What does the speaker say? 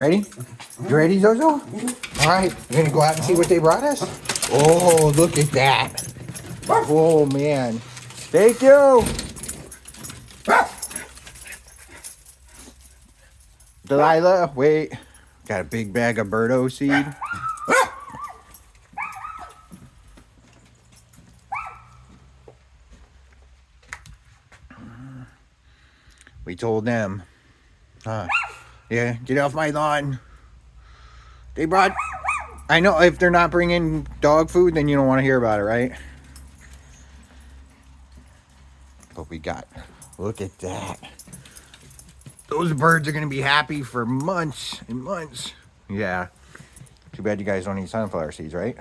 Ready? You ready, Zozo? All right, we're gonna go out and see what they brought us. Oh, look at that. Oh, man. Thank you. Delilah, wait. Got a big bag of Birdo seed. We told them. Yeah, get off my lawn. They brought... I know if they're not bringing dog food, then you don't want to hear about it, right? But we got... Look at that. Those birds are going to be happy for months and months. Yeah. Too bad you guys don't eat sunflower seeds, right?